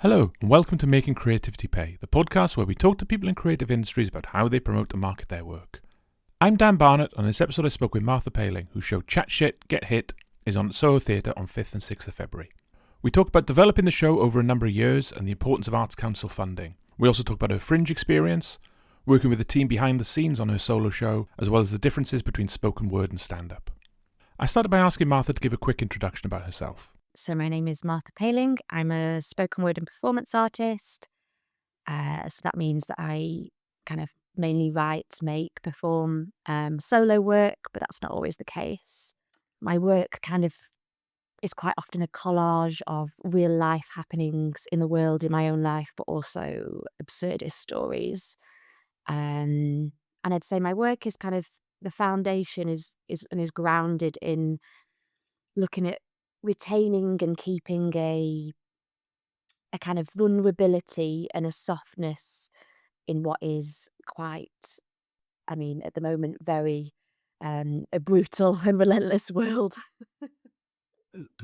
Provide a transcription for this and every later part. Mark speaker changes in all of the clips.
Speaker 1: Hello, and welcome to Making Creativity Pay, the podcast where we talk to people in creative industries about how they promote and market their work. I'm Dan Barnett. On this episode I spoke with Martha Pailing, whose show Chat Shit, Get Hit is on at Soho Theatre on 5th and 6th of February. We talk about developing the show over a number of years and the importance of Arts Council funding. We also talk about her Fringe experience, working with the team behind the scenes on her solo show, as well as the differences between spoken word and stand-up. I started by asking Martha to give a quick introduction about herself.
Speaker 2: So my name is Martha Pailing. I'm a spoken word and performance artist. So that means that I kind of mainly write, make, perform solo work, but that's not always the case. My work kind of is quite often a collage of real life happenings in the world, in my own life, but also absurdist stories. And I'd say my work is kind of the foundation is grounded in looking at retaining and keeping a kind of vulnerability and a softness in what is quite, at the moment, very a brutal and relentless world.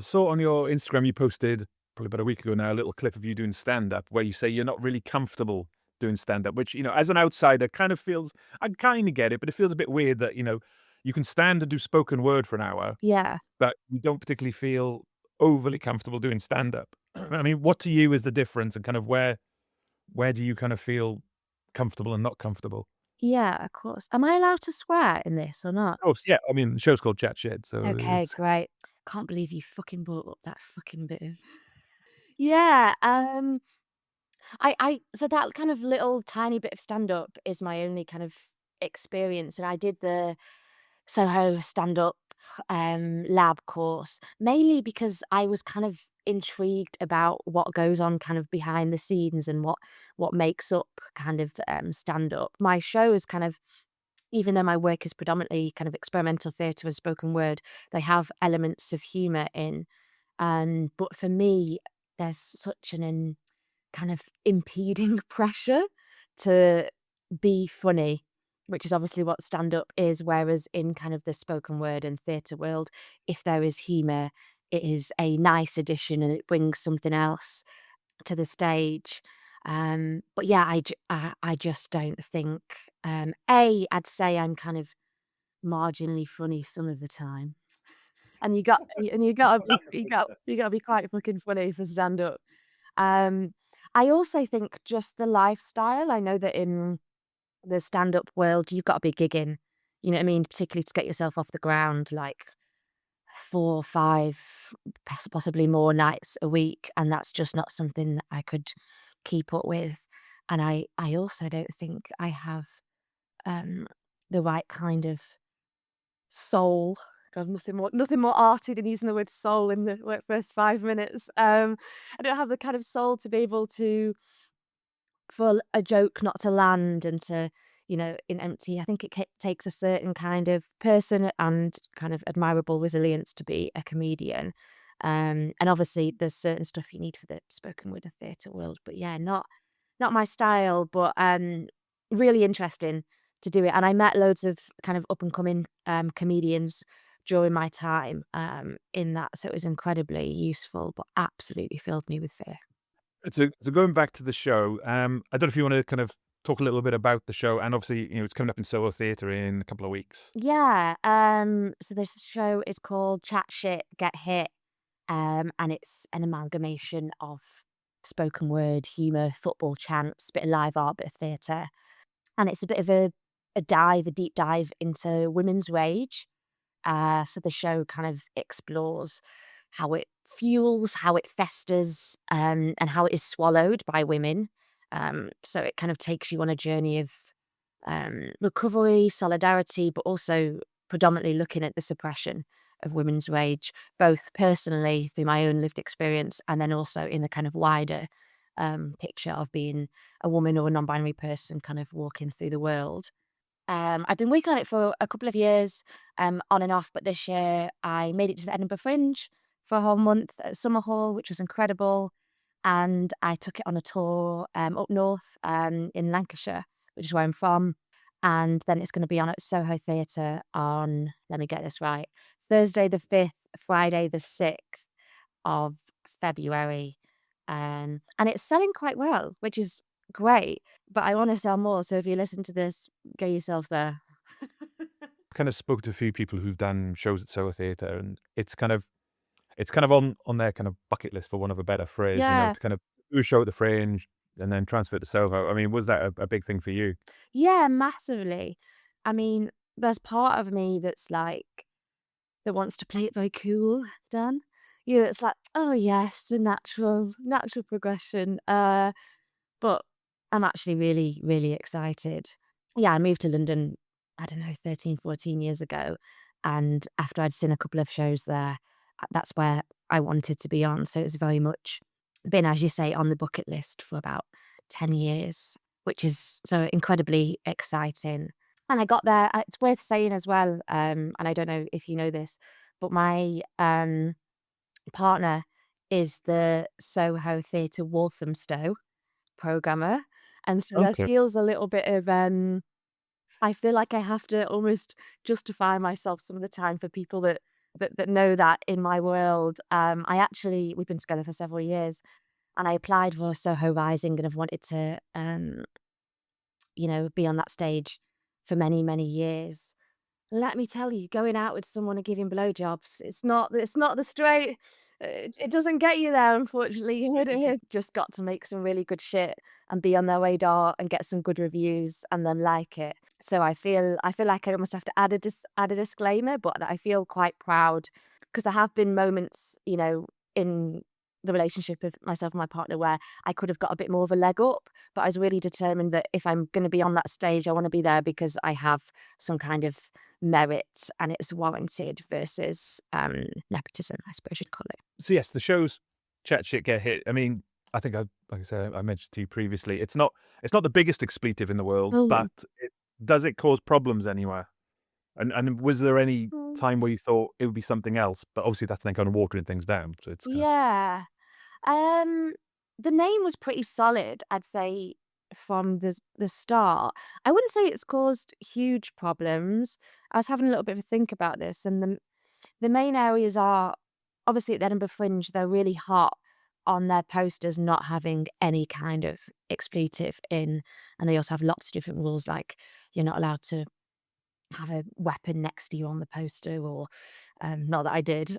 Speaker 1: Saw on your Instagram you posted probably about a week ago now a little clip of you doing stand-up where you say you're not really comfortable doing stand-up, which, as an outsider kind of feels, I kind of get it, but it feels a bit weird that, you can stand and do spoken word for an hour,
Speaker 2: Yeah.
Speaker 1: but you don't particularly feel overly comfortable doing stand-up. I mean, what to you is the difference and kind of where do you kind of feel comfortable and not comfortable?
Speaker 2: Yeah, of course. Am I allowed to swear in this or not?
Speaker 1: Oh, yeah, I mean, the show's called Chat Shed, so
Speaker 2: Okay,
Speaker 1: it's
Speaker 2: great. Can't believe you fucking brought up that fucking bit of. Yeah, I so that kind of little tiny bit of stand up is my only kind of experience, and I did the Soho stand up lab course mainly because I was kind of intrigued about what goes on kind of behind the scenes and what makes up kind of stand up. My show is kind of, even though my work is predominantly kind of experimental theatre and spoken word, they have elements of humour in. But for me, there's such kind of impeding pressure to be funny, which is obviously what stand up is. Whereas in kind of the spoken word and theatre world, if there is humour, it is a nice addition and it brings something else to the stage. But yeah, I just don't think. I'd say I'm kind of marginally funny some of the time, and you gotta be you gotta be quite fucking funny for stand up. Um, I also think just the lifestyle. I know that in the stand-up world, you've got to be gigging, you know what I mean? Particularly to get yourself off the ground, like 4, 5, possibly more nights a week, and that's just not something that I could keep up with. And I also don't think I have um, the right kind of soul. God, nothing more arty than using the word soul in the first 5 minutes. I don't have the kind of soul to be able to, for a joke not to land and to, in empty. I think it takes a certain kind of person and kind of admirable resilience to be a comedian. And obviously there's certain stuff you need for the spoken word of theatre world. But yeah, not my style, but really interesting to do it. And I met loads of kind of up and coming comedians during my time in that. So it was incredibly useful, but absolutely filled me with fear.
Speaker 1: So going back to the show, I don't know if you want to kind of talk a little bit about the show, and obviously, it's coming up in Soho Theatre in a couple of weeks.
Speaker 2: Yeah. So this show is called Chat Shit, Get Hit. And it's an amalgamation of spoken word, humour, football chants, bit of live art, bit of theatre. And it's a bit of a deep dive into women's rage. So the show kind of explores how it fuels, how it festers, and how it is swallowed by women. So it kind of takes you on a journey of recovery, solidarity, but also predominantly looking at the suppression of women's rage, both personally through my own lived experience and then also in the kind of wider picture of being a woman or a non-binary person kind of walking through the world. I've been working on it for a couple of years, on and off, but this year I made it to the Edinburgh Fringe for a whole month at Summer Hall, which was incredible. And I took it on a tour up north in Lancashire, which is where I'm from. And then it's going to be on at Soho Theatre on, let me get this right, Thursday the 5th, Friday the 6th of February. And it's selling quite well, which is great. But I want to sell more. So if you listen to this, get yourself there.
Speaker 1: Kind of spoke to a few people who've done shows at Soho Theatre, and it's kind of on their kind of bucket list, for want of a better phrase,
Speaker 2: Yeah.
Speaker 1: to kind of do a show at the Fringe and then transfer to Soho. I mean, was that a big thing for you?
Speaker 2: Yeah, massively. I mean, there's part of me that's like, that wants to play it very cool, done. You know, it's like, oh yes, the natural progression. But I'm actually really, really excited. Yeah, I moved to London, I don't know, 13, 14 years ago. And after I'd seen a couple of shows there, that's where I wanted to be on. So it's very much been, as you say, on the bucket list for about 10 years, which is so incredibly exciting. And I got there, it's worth saying as well, and I don't know if you know this, but my partner is the Soho Theatre Walthamstow programmer, and so there
Speaker 1: Okay.
Speaker 2: feels a little bit of, I feel like I have to almost justify myself some of the time for people that know that in my world. We've been together for several years, and I applied for Soho Rising and have wanted to, be on that stage for many, many years. Let me tell you, going out with someone and giving blowjobs, it's not the straight it doesn't get you there, unfortunately. You heard it here. Just got to make some really good shit and be on their radar and get some good reviews and then like it. So I feel like I almost have to add a disclaimer, but I feel quite proud because there have been moments, in the relationship of myself and my partner where I could have got a bit more of a leg up, but I was really determined that if I'm going to be on that stage, I want to be there because I have some kind of merit and it's warranted versus nepotism, I suppose you'd call it.
Speaker 1: So yes, the shows Chat Shit Get Hit. I mean, I think like I said, I mentioned to you previously, it's not the biggest expletive in the world,
Speaker 2: Mm.
Speaker 1: but does it cause problems anywhere? And was there any
Speaker 2: Mm.
Speaker 1: time where you thought it would be something else? But obviously that's then kind of watering things down. So it's kind of
Speaker 2: Yeah. Um, the name was pretty solid, I'd say, from the start. I wouldn't say it's caused huge problems. I was having a little bit of a think about this, and the main areas are obviously at the Edinburgh Fringe, they're really hot on their posters not having any kind of expletive in, and they also have lots of different rules, like you're not allowed to have a weapon next to you on the poster, or not that I did,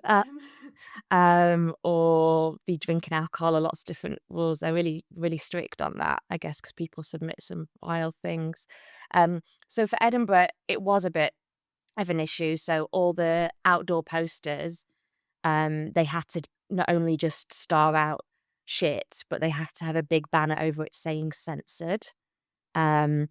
Speaker 2: or be drinking alcohol, or lots of different rules. They're really, really strict on that, I guess, because people submit some wild things. So for Edinburgh, it was a bit of an issue. So all the outdoor posters, they had to not only just star out shit, but they had to have a big banner over it saying censored. Um,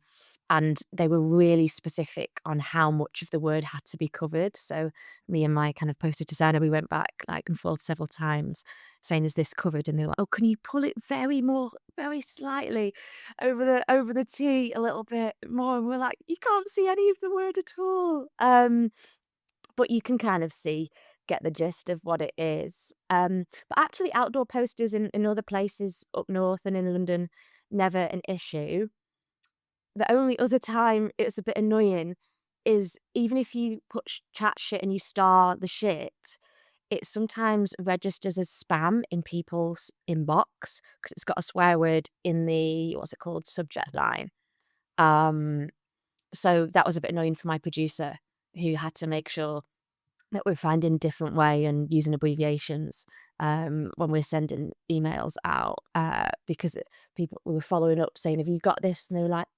Speaker 2: and they were really specific on how much of the word had to be covered. So me and my kind of poster designer, we went back like and forth several times saying, is this covered? And they're like, oh, can you pull it very slightly over the T a little bit more? And we're like, you can't see any of the word at all. But you can kind of get the gist of what it is. But actually outdoor posters in other places up north and in London, never an issue. The only other time it's a bit annoying is even if you put chat shit and you star the shit, it sometimes registers as spam in people's inbox because it's got a swear word in the, what's it called, subject line. Um, so that was a bit annoying for my producer who had to make sure that we're finding a different way and using abbreviations when we're sending emails out because people we were following up saying, have you got this? And they were like,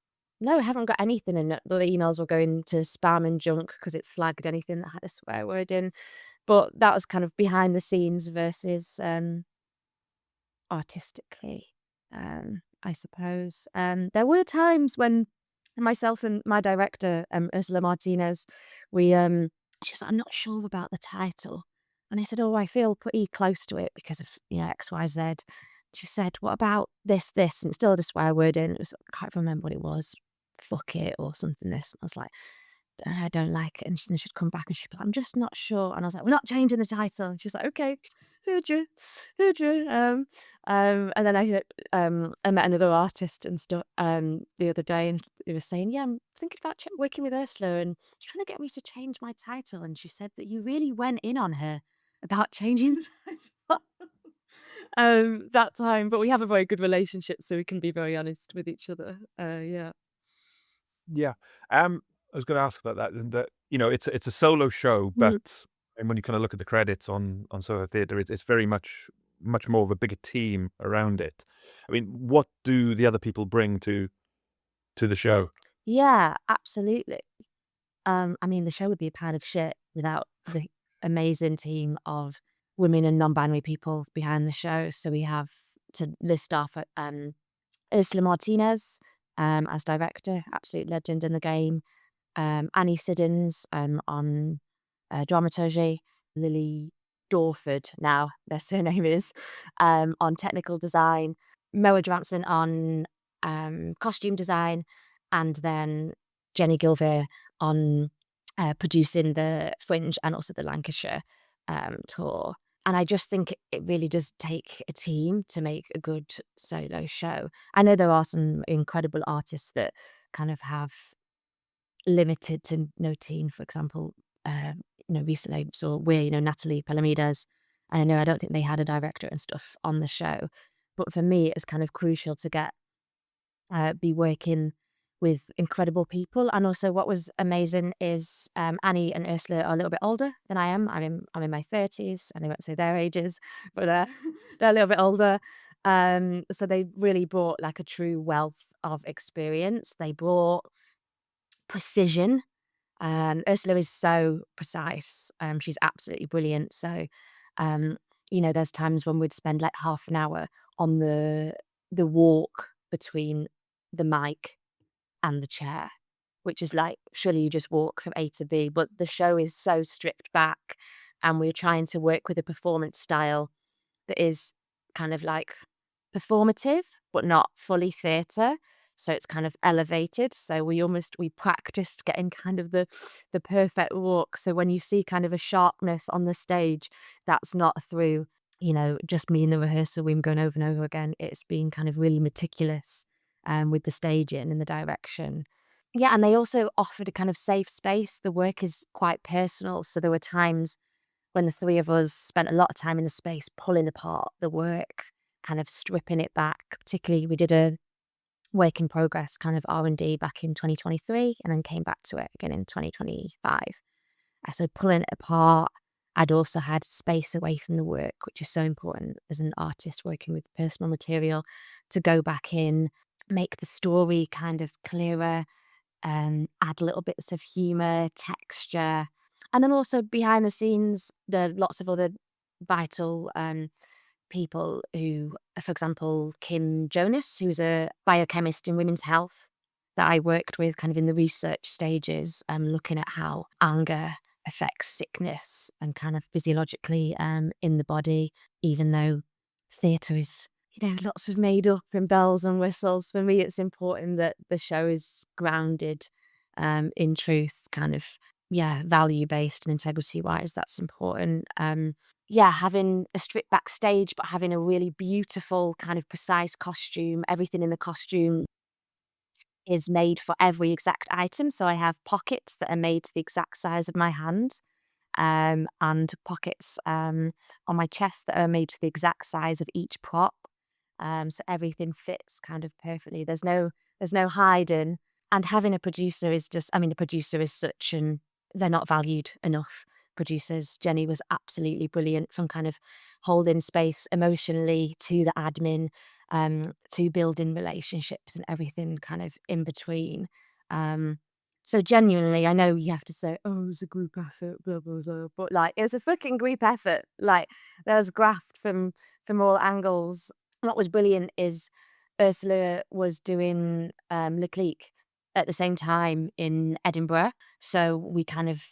Speaker 2: no, I haven't got anything. And the emails were going to spam and junk because it flagged anything that had a swear word in. But that was kind of behind the scenes versus artistically, I suppose. There were times when myself and my director, Ursula Martinez, we she was like, I'm not sure about the title. And I said, oh, I feel pretty close to it because of, X, Y, Z. She said, what about this? And it still had a swear word in. I can't remember what it was. Fuck it or something this. I was like, I don't like it. And then she'd come back and she'd be like, I'm just not sure. And I was like, we're not changing the title. And she was like, okay, heard you, heard you. And then I met another artist and stuff the other day, and he was saying, yeah, I'm thinking about working with Ursula, and she's trying to get me to change my title. And she said that you really went in on her about changing the title. that time. But we have a very good relationship, so we can be very honest with each other. Yeah.
Speaker 1: Yeah. I was gonna ask about that, and that, it's a solo show,
Speaker 2: Mhm.
Speaker 1: but and when you kinda look at the credits on Soho Theatre, it's very much more of a bigger team around it. I mean, what do the other people bring to the show?
Speaker 2: Yeah, absolutely. I mean, the show would be a pile of shit without the amazing team of women and non-binary people behind the show. So we have to list off Ursula Martinez as director, absolute legend in the game. Annie Siddons on dramaturgy, Lily Dorford, now their surname is, on technical design, Moa Johansson on costume design, and then Jenny Gilver on producing the Fringe and also the Lancashire tour. And I just think it really does take a team to make a good solo show. I know there are some incredible artists that kind of have limited to no teen, for example, recently saw Natalie Palamides. And I know I don't think they had a director and stuff on the show, but for me, it's kind of crucial to be working with incredible people. And also, what was amazing is Annie and Ursula are a little bit older than I am. I'm in my 30s, and I won't say their ages, but they're a little bit older. So they really brought like a true wealth of experience. They brought precision. Ursula is so precise. She's absolutely brilliant. So, um, there's times when we'd spend like half an hour on the walk between the mic and the chair, which is like, surely you just walk from A to B. But the show is so stripped back, and we're trying to work with a performance style that is kind of like performative, but not fully theatre. So it's kind of elevated. So we practiced getting kind of the perfect walk. So when you see kind of a sharpness on the stage, that's not through, just me in the rehearsal room going over and over again. It's being kind of really meticulous with the staging and the direction. Yeah, and they also offered a kind of safe space. The work is quite personal. So there were times when the three of us spent a lot of time in the space pulling apart the work, kind of stripping it back. Particularly, we did a work in progress kind of R&D back in 2023 and then came back to it again in 2025. So pulling it apart, I'd also had space away from the work, which is so important as an artist working with personal material, to go back in, make the story kind of clearer, add little bits of humor, texture, and then also behind the scenes, there are lots of other vital people who, for example, Kim Jonas, who's a biochemist in women's health that I worked with kind of in the research stages, looking at how anger affects sickness and kind of physiologically in the body, even though theatre is, lots of made up and bells and whistles. For me, it's important that the show is grounded in truth, kind of, yeah, value based and integrity wise. That's important. Yeah, having a stripped backstage, but having a really beautiful kind of precise costume. Everything in the costume is made for every exact item. So I have pockets that are made to the exact size of my hand, and pockets on my chest that are made to the exact size of each prop. So everything fits kind of perfectly. There's no hiding. And having a producer is just, I mean, a producer is such an, they're not valued enough. Producers, Jenny was absolutely brilliant from kind of holding space emotionally to the admin, to building relationships and everything kind of in between. Um, so genuinely, I know you have to say, "Oh, it was a group effort," blah blah blah, but like it was a fucking group effort. Like there was graft from all angles. What was brilliant is Ursula was doing Leclerc at the same time in Edinburgh, so we kind of,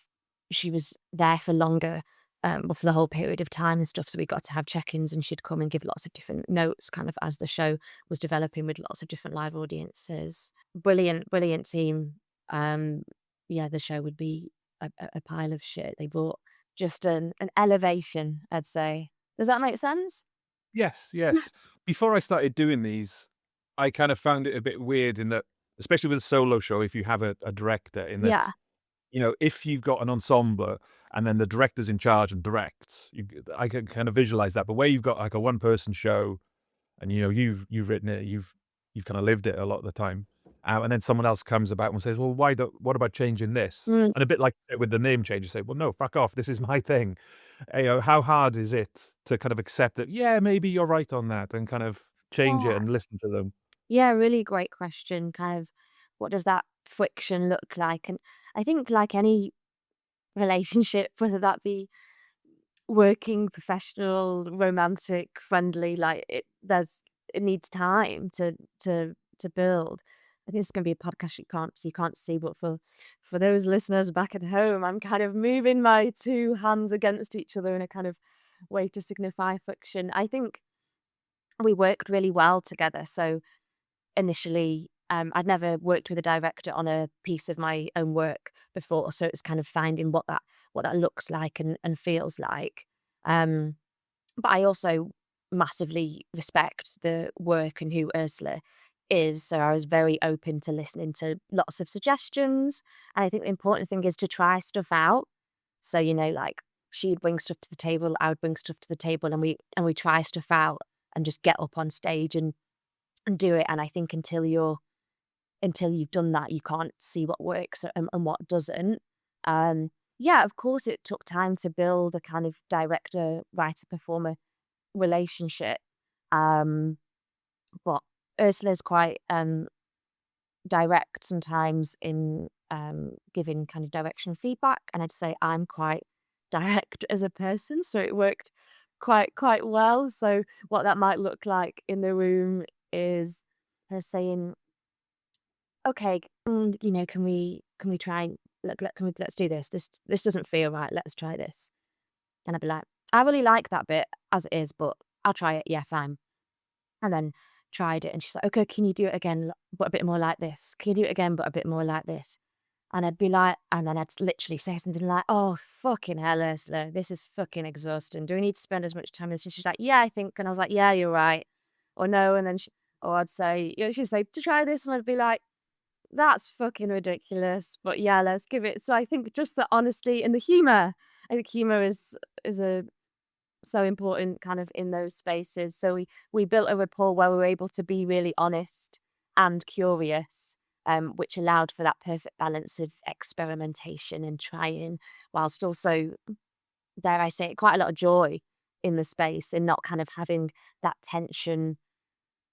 Speaker 2: she was there for longer, well, for the whole period of time and stuff. So we got to have check-ins, and she'd come and give lots of different notes, kind of as the show was developing with lots of different live audiences. Brilliant, brilliant team. Um, yeah, the show would be a pile of shit. They brought just an elevation, I'd say. Does that make sense?
Speaker 1: Yes, yes. Before I started doing these, I kind of found it a bit weird in that, especially with a solo show, if you have a director, in that
Speaker 2: Yeah.
Speaker 3: if you've got an ensemble and then the director's in charge and directs, I can kind of visualize that. But where you've got like a one-person show and you've written it, you've kind of lived it a lot of the time, and then someone else comes about and says, "Well, what about changing this?"
Speaker 2: Mm.
Speaker 3: And a bit like with the name change, you say, "Well, no, fuck off. This is my thing." How hard is it to kind of accept that? Yeah, maybe you're right on that, and kind of change it
Speaker 2: Yeah.
Speaker 3: and listen to them.
Speaker 2: Yeah, really great question. Kind of what does that friction look like? And I think like any relationship, whether that be working, professional, romantic, friendly, like it needs time to build. I think it's going to be a podcast you can't see, but for those listeners back at home, I'm kind of moving my two hands against each other in a kind of way to signify friction. I think we worked really well together. So initially, I'd never worked with a director on a piece of my own work before, so it's kind of finding what that looks like and feels like. Um, but I also massively respect the work and who Ursula is, so I was very open to listening to lots of suggestions. And I think the important thing is to try stuff out. So, like she'd bring stuff to the table, I would bring stuff to the table, and we try stuff out and just get up on stage and do it. And I think until you've done that, you can't see what works and what doesn't. Yeah, of course, it took time to build a kind of director, writer, performer relationship. Um, but Ursula's quite direct sometimes in giving kind of direction feedback, and I'd say I'm quite direct as a person, so it worked quite well. So what that might look like in the room is her saying, "Okay, can we try let's do this. This doesn't feel right. Let's try this." And I'd be like, "I really like that bit as it is, but I'll try it. Yeah, fine." And then tried it, and she's like, "Okay, can you do it again, but a bit more like this? Can you do it again, but a bit more like this?" And I'd be like, and then I'd literally say something like, "Oh, fucking hell, Ursula, this is fucking exhausting. Do we need to spend as much time on this?" And she's like, "Yeah, I think." And I was like, "Yeah, you're right." Or no, and then or I'd say, she'd say, "To try this," and I'd be like, "That's fucking ridiculous, but yeah, let's give it." So I think just the honesty and the humor. I think humor is a so important kind of in those spaces. So we built a rapport where we were able to be really honest and curious, which allowed for that perfect balance of experimentation and trying, whilst also, dare I say it, quite a lot of joy in the space and not kind of having that tension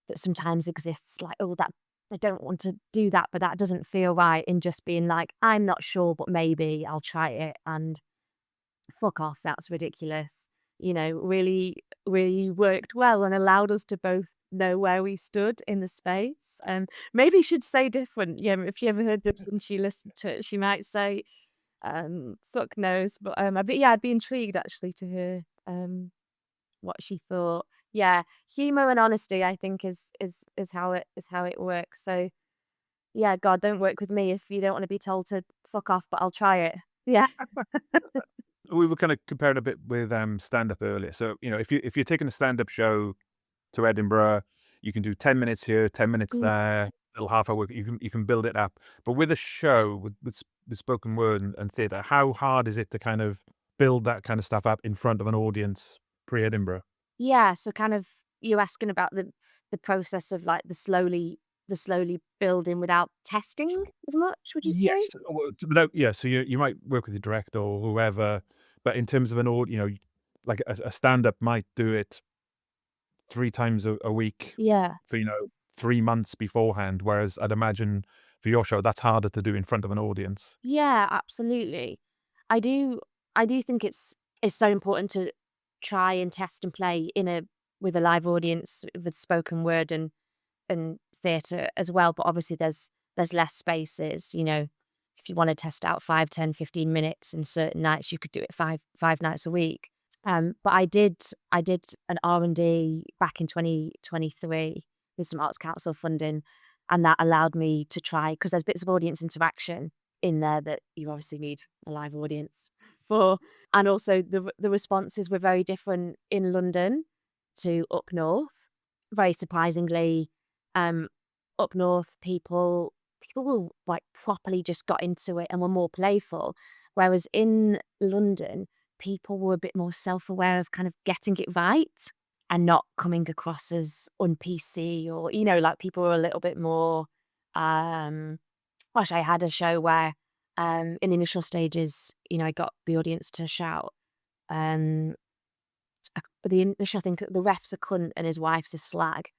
Speaker 2: that sometimes exists, like, "Oh, that I don't want to do that, but that doesn't feel right," in just being like, "I'm not sure, but maybe I'll try it," and fuck off, that's ridiculous. Really, really worked well and allowed us to both know where we stood in the space. Maybe she'd say different. Yeah, if she ever heard this and she listened to it, she might say, fuck knows. But yeah, I'd be intrigued actually to hear what she thought. Yeah, humor and honesty, I think, is how it works. So yeah, God, don't work with me if you don't want to be told to fuck off, but I'll try it. Yeah.
Speaker 3: We were kind of comparing a bit with stand-up earlier. So, if you're taking a stand-up show to Edinburgh, you can do 10 minutes here, 10 minutes
Speaker 2: Mm.
Speaker 3: there, little half hour. You can build it up. But with a show, with spoken word and theatre, how hard is it to kind of build that kind of stuff up in front of an audience pre-Edinburgh?
Speaker 2: Yeah, so kind of you're asking about the process of like the slowly building without testing as much, would you say?
Speaker 3: Yes. Well, no, yeah. So you might work with the director or whoever, but in terms of an like a stand-up might do it 3 times a week
Speaker 2: Yeah.
Speaker 3: for 3 months beforehand. Whereas I'd imagine for your show, that's harder to do in front of an audience.
Speaker 2: Yeah, absolutely. I do I do think it's so important to try and test and play in a with a live audience with spoken word and theatre as well, but obviously there's less spaces. If you want to test out 5, 10, 15 minutes in certain nights, you could do it five nights a week. But I did an R&D back in 2023 with some Arts Council funding, and that allowed me to try, because there's bits of audience interaction in there that you obviously need a live audience for, and also the responses were very different in London to up north. Very surprisingly, um, up north, people people like properly just got into it and were more playful. Whereas in London, people were a bit more self-aware of kind of getting it right and not coming across as un-PC, or, like people were a little bit more, gosh, I had a show where, in the initial stages, I got the audience to shout, um, the initial, I think the ref's a cunt and his wife's a slag,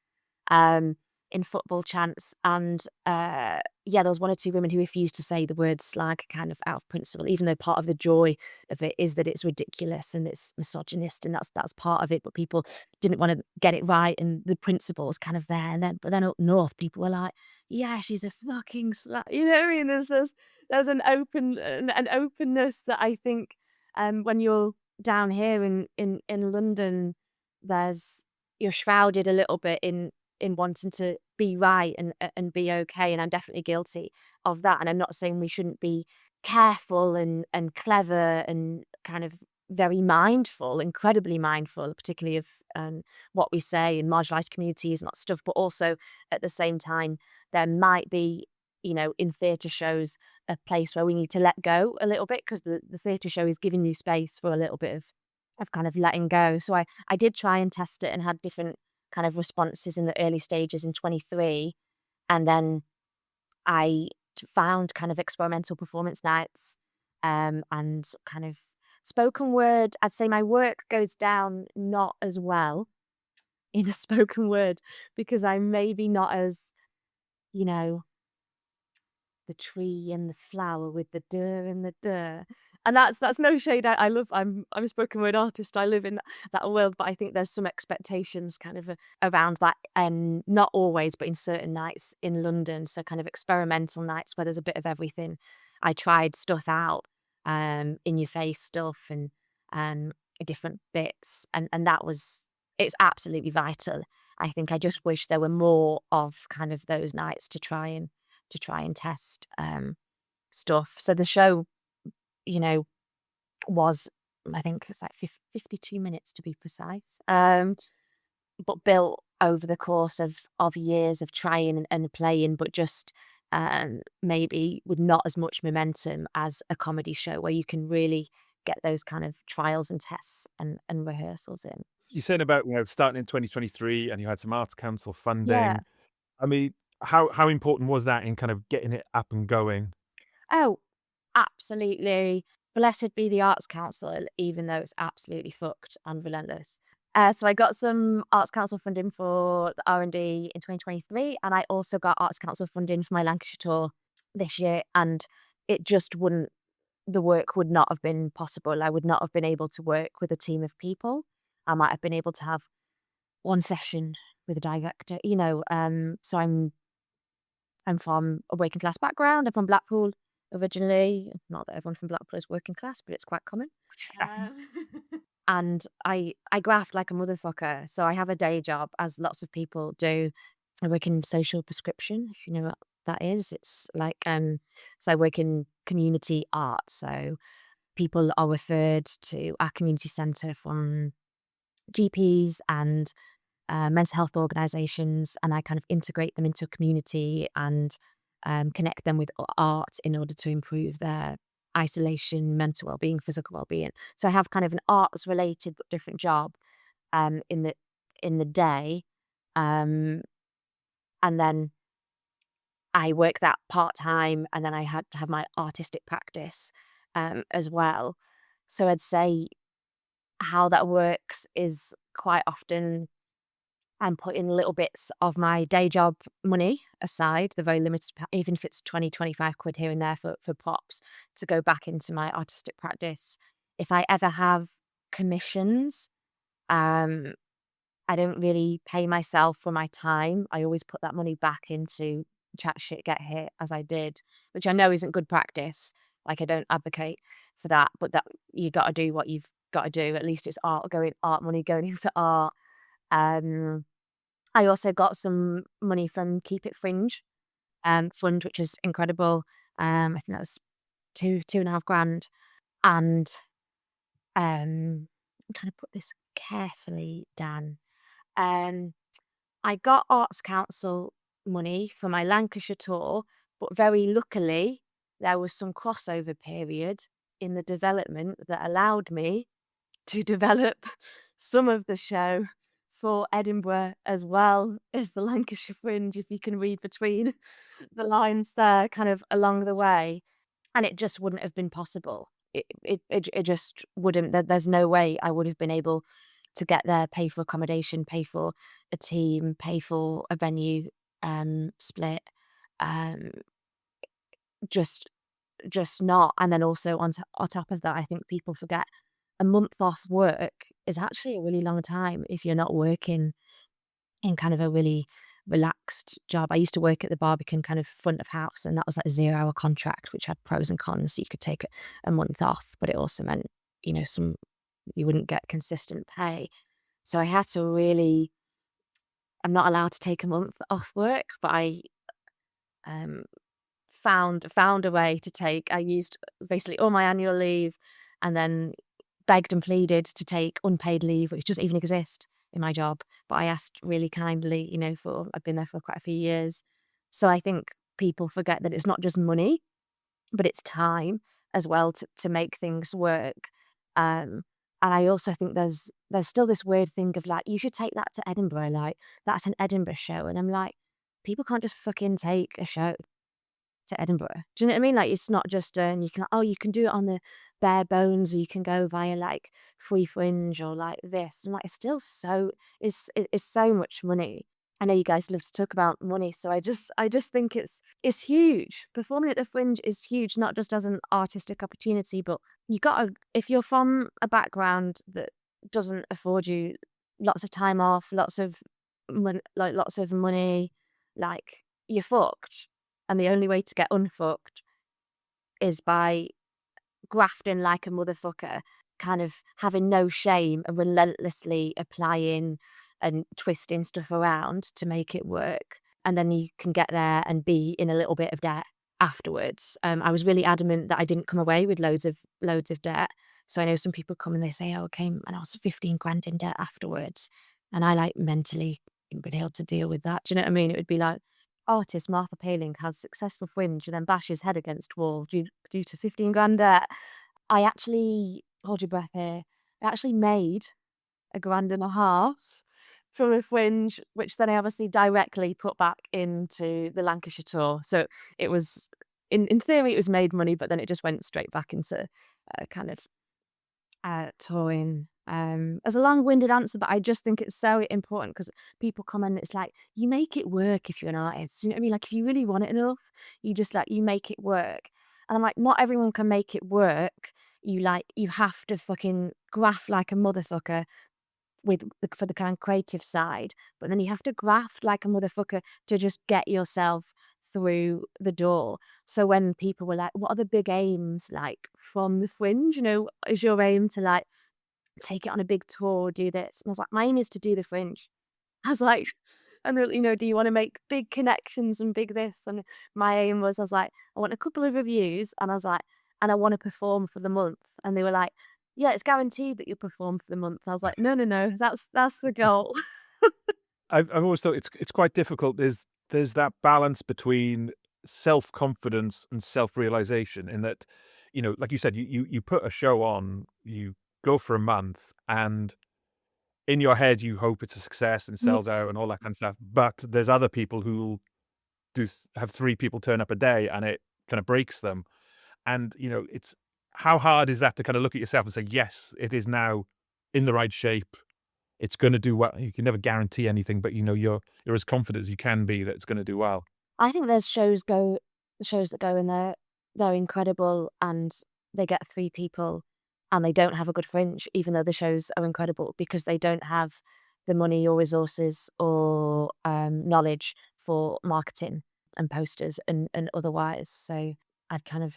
Speaker 2: um, in football chants. And yeah, there was one or two women who refused to say the word slag kind of out of principle, even though part of the joy of it is that it's ridiculous and it's misogynist, and that's part of it. But people didn't want to get it right, and the principle's kind of there. But then up north, people were like, "Yeah, she's a fucking slag." You know what I mean? There's an openness that I think, when you're down here in London, there's you're shrouded a little bit in wanting to be right and be okay, and I'm definitely guilty of that. And I'm not saying we shouldn't be careful and clever and kind of very mindful, incredibly mindful, particularly of what we say in marginalized communities and that stuff. But also at the same time, there might be, in theatre shows, a place where we need to let go a little bit, because the theatre show is giving you space for a little bit of kind of letting go. So I did try and test it and had different kind of responses in the early stages in 23. And then I found kind of experimental performance nights, and kind of spoken word. I'd say my work goes down not as well in a spoken word, because I'm maybe not as, you know, the tree and the flower with the dur and the dur. And that's no shade. I love. I'm a spoken word artist. I live in that world, but I think there's some expectations kind of around that, and not always, but in certain nights in London. So kind of experimental nights where there's a bit of everything. I tried stuff out, in your face stuff and different bits, and that was, it's absolutely vital. I think I just wish there were more of kind of those nights to try and test stuff. So the show, was, I think it's like 52 minutes to be precise, but built over the course of years of trying and playing, but just maybe with not as much momentum as a comedy show, where you can really get those kind of trials and tests and rehearsals in.
Speaker 3: You're saying about, starting in 2023 and you had some Arts Council
Speaker 2: Yeah.
Speaker 3: funding. I mean, how important was that in kind of getting it up and going?
Speaker 2: Oh, absolutely. Blessed be the Arts Council, even though it's absolutely fucked and relentless. So I got some Arts Council funding for the R&D in 2023, and I also got Arts Council funding for my Lancashire tour this year, and it just wouldn't, the work would not have been possible. I would not have been able to work with a team of people. I might have been able to have one session with a director, so I'm from a working class background. I'm from Blackpool originally. Not that everyone from Blackpool is working class, but it's quite common. And I graft like a motherfucker. So I have a day job, as lots of people do. I work in social prescription, if you know what that is. It's like, so I work in community art. So people are referred to our community centre from GPs and mental health organisations, and I kind of integrate them into a community and connect them with art in order to improve their isolation, mental well-being, physical well-being. So I have kind of an arts related but different job in the day, and then I work that part-time, and then I had to have my artistic practice as well. So I'd say how that works is quite often I'm putting little bits of my day job money aside, the very limited, even if it's 20, 25 quid here and there for props, to go back into my artistic practice. If I ever have commissions, um, I don't really pay myself for my time. I always put that money back into chat shit, get hit, as I did, which I know isn't good practice. Like, I don't advocate for that, but that you got to do what you've got to do. At least it's art money going into art. Um, I also got some money from Keep It Fringe fund, which is incredible. I think that was 2.5 grand. And I'm trying to put this carefully, Dan. I got Arts Council money for my Lancashire tour, But very luckily, there was some crossover period in the development that allowed me to develop some of the show for Edinburgh as well as the Lancashire Fringe, if you can read between the lines there, kind of along the way. And it just wouldn't have been possible. It just wouldn't. There's no way I would have been able to get there, pay for accommodation, pay for a team, pay for a venue split. Um, just not. And then also on top of that, I think people forget a month off work is actually a really long time if you're not working in kind of a really relaxed job. I used to work at the Barbican kind of front of house, and that was like a 0-hour contract, which had pros and cons. So you could take a month off, but it also meant, you wouldn't get consistent pay. So I had to really, I'm not allowed to take a month off work, but I found a way to take. I used basically all my annual leave, and then begged and pleaded to take unpaid leave, which doesn't even exist in my job. But I asked really kindly, I've been there for quite a few years. So I think people forget that it's not just money, but it's time as well to make things work. And I also think there's still this weird thing of like, you should take that to Edinburgh, like that's an Edinburgh show. And I'm like, people can't just fucking take a show to Edinburgh. Do you know what I mean? Like, it's not just you can do it on the bare bones, or you can go via like free Fringe or like this. And like, it's still it's so much money. I know you guys love to talk about money, so I just think it's huge. Performing at the Fringe is huge, not just as an artistic opportunity, but if you're from a background that doesn't afford you lots of time off, lots of money, like, you're fucked. And the only way to get unfucked is by grafting like a motherfucker, kind of having no shame and relentlessly applying and twisting stuff around to make it work. And then you can get there and be in a little bit of debt afterwards. I was really adamant that I didn't come away with loads of debt. So I know some people come and they say, oh, I came and I was 15 grand in debt afterwards. And I like mentally been able to deal with that. Do you know what I mean? It would be like, artist Martha Pailing has successful Fringe and then bashes head against wall due to 15 grand debt. I actually, hold your breath here, I actually made £1.5 grand from a Fringe, which then I obviously directly put back into the Lancashire tour. So it was, in theory, it was made money, but then it just went straight back into kind of touring. As a long-winded answer, but I just think it's so important because people come and it's like, you make it work if you're an artist. You know what I mean? Like, if you really want it enough, you just you make it work. And I'm like, not everyone can make it work. You have to fucking graft like a motherfucker for the kind of creative side, but then you have to graft like a motherfucker to just get yourself through the door. So when people were like, what are the big aims like from the Fringe? Is your aim to like take it on a big tour, do this? And I was like, my aim is to do the Fringe. I was like, and they're, do you want to make big connections and big this? And my aim was, I was like, I want a couple of reviews, and I was like, and I want to perform for the month. And they were like, yeah, it's guaranteed that you'll perform for the month. I was like, no, that's the goal.
Speaker 3: I've always thought it's quite difficult. There's that balance between self-confidence and self-realization, in that, like you said, you put a show on, you go for a month, and in your head you hope it's a success and it sells out and all that kind of stuff. But there's other people who have 3 people turn up a day and it kind of breaks them. And it's, how hard is that to kind of look at yourself and say, yes, it is now in the right shape, it's going to do well. You can never guarantee anything, but you're as confident as you can be that it's going to do well.
Speaker 2: I think there's shows that go in there, they're incredible, and they get 3 people and they don't have a good Fringe, even though the shows are incredible, because they don't have the money or resources or knowledge for marketing and posters and otherwise. So I'd kind of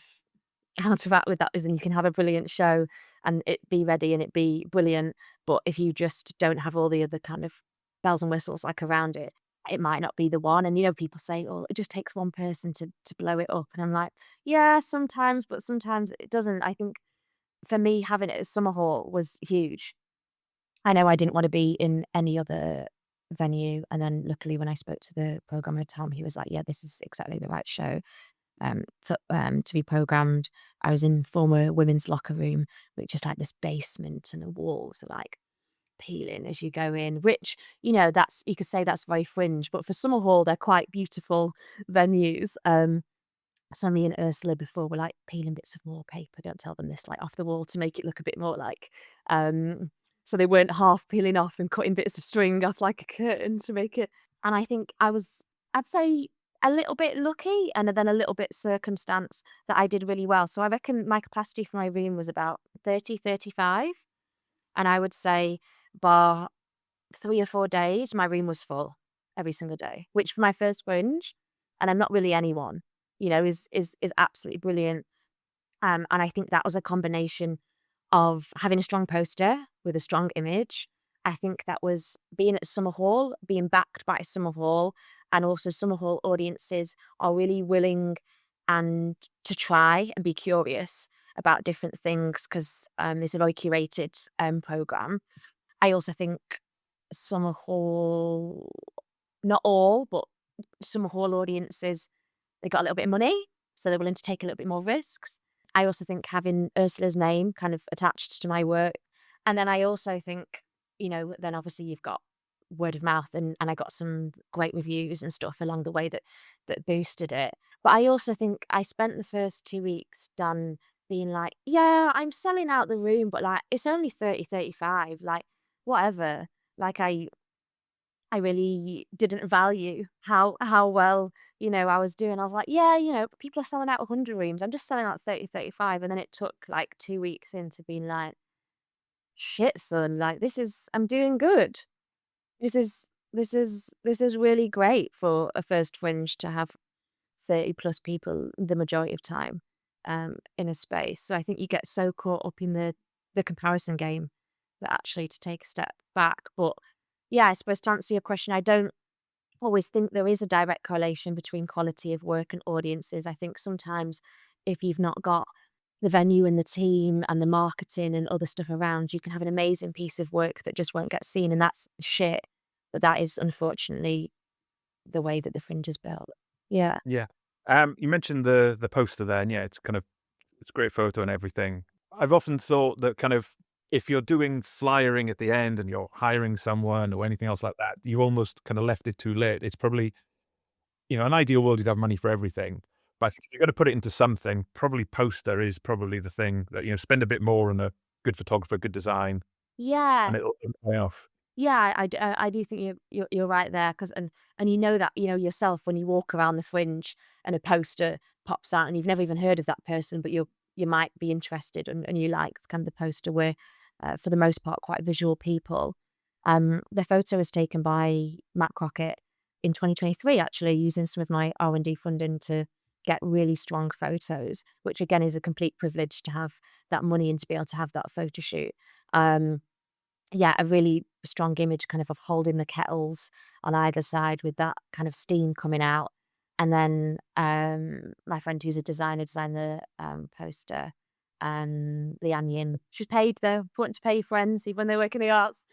Speaker 2: counteract with that, is, and you can have a brilliant show and it be ready and it be brilliant, but if you just don't have all the other kind of bells and whistles like around it, it might not be the one. And people say, oh, it just takes one person to blow it up, and I'm like, yeah, sometimes, but sometimes it doesn't. I think for me, having it at Summer Hall was huge. I know I didn't want to be in any other venue. And then luckily when I spoke to the programmer, Tom, he was like, yeah, this is exactly the right show to be programmed. I was in former women's locker room, which is like this basement and the walls are like peeling as you go in, which, that's, you could say that's very Fringe, but for Summer Hall, they're quite beautiful venues. So me and Ursula before were like peeling bits of wallpaper, don't tell them this, like off the wall to make it look a bit more like, so they weren't half peeling off and cutting bits of string off like a curtain to make it. And I think I'd say a little bit lucky and then a little bit circumstance that I did really well. So I reckon my capacity for my room was about 30, 35. And I would say bar 3 or 4 days, my room was full every single day, which for my first Fringe, and I'm not really anyone, is absolutely brilliant. And I think that was a combination of having a strong poster with a strong image. I think that was being at Summer Hall, being backed by Summer Hall, and also Summer Hall audiences are really willing and to try and be curious about different things because it's a very curated program. I also think Summer Hall, not all, but Summer Hall audiences, they got a little bit of money, so they're willing to take a little bit more risks. I also think having Ursula's name kind of attached to my work. And then I also think, then obviously you've got word of mouth and I got some great reviews and stuff along the way that boosted it. But I also think I spent the first 2 weeks done being like, yeah, I'm selling out the room, but like it's only 30, 35, like whatever. Like I really didn't value how well, I was doing. I was like, yeah, people are selling out 100 rooms. I'm just selling out 30, 35. And then it took like 2 weeks into being like, shit, son, like I'm doing good. This is really great for a first Fringe to have 30 plus people the majority of time in a space. So I think you get so caught up in the comparison game that actually to take a step back. But yeah, I suppose to answer your question, I don't always think there is a direct correlation between quality of work and audiences. I think sometimes if you've not got the venue and the team and the marketing and other stuff around, you can have an amazing piece of work that just won't get seen, and that's shit. But that is unfortunately the way that the Fringe is built. Yeah.
Speaker 3: Yeah. You mentioned the poster there, and yeah, it's a great photo and everything. I've often thought that kind of if you're doing flyering at the end and you're hiring someone or anything else like that, you've almost kind of left it too late. It's probably, an ideal world, you'd have money for everything. But if you're going to put it into something, probably poster is probably the thing that, spend a bit more on a good photographer, good design,
Speaker 2: Yeah.
Speaker 3: and it'll pay off.
Speaker 2: Yeah, I do think you're right there because and that yourself when you walk around the Fringe and a poster pops out and you've never even heard of that person, but you might be interested and you like kind of the poster. We're for the most part quite visual people. The photo was taken by Matt Crockett in 2023, actually using some of my R&D funding to get really strong photos, which again is a complete privilege to have that money and to be able to have that photo shoot. Yeah, a really strong image kind of holding the kettles on either side with that kind of steam coming out. And then my friend who's a designer designed the poster, Leanne Yin. She was paid though. Important to pay your friends even when they work in the arts.